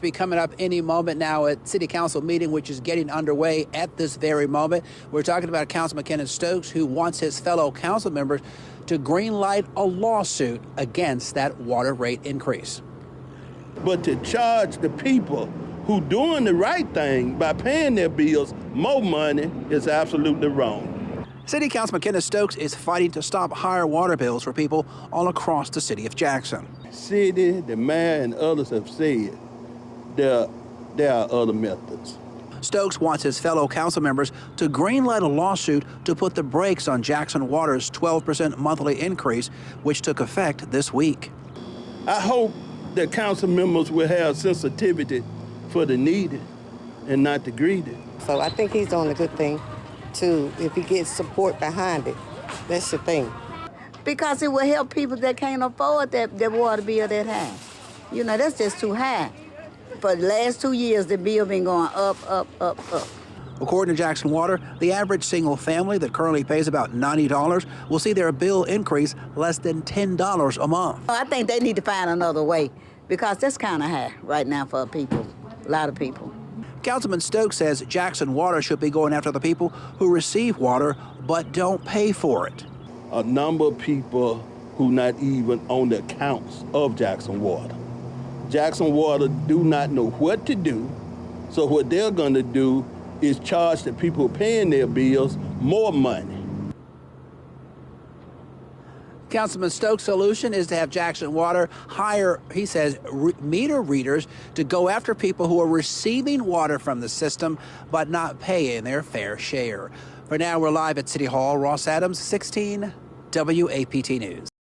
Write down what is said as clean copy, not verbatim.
be coming up any moment now at City Council meeting, which is getting underway at this very moment. We're talking about Councilman Kenneth Stokes, who wants his fellow council members to greenlight a lawsuit against that water rate increase. But to charge the people who doing the right thing by paying their bills more money is absolutely wrong. City Councilman Kenneth Stokes is fighting to stop higher water bills for people all across the city of Jackson. City, the mayor, and others have said there are other methods. Stokes wants his fellow council members to greenlight a lawsuit to put the brakes on Jackson Water's 12% monthly increase, which took effect this week. I hope that council members will have sensitivity for the needy and not the greedy. So I think he's doing a good thing, too, if he gets support behind it. That's the thing. Because it will help people that can't afford that water bill that high. You know, that's just too high. For the last 2 years, the bill been going up, up, up, up. According to Jackson Water, the average single family that currently pays about $90 will see their bill increase less than $10 a month. I think they need to find another way because that's kind of high right now for people, a lot of people. Councilman Stokes says Jackson Water should be going after the people who receive water but don't pay for it. A number of people who not even on the accounts of Jackson Water. Jackson Water do not know what to do, so what they're going to do is charge the people paying their bills more money. Councilman Stokes' solution is to have Jackson Water hire, he says, meter readers to go after people who are receiving water from the system but not paying their fair share. For now, we're live at City Hall. Ross Adams, 16 WAPT News.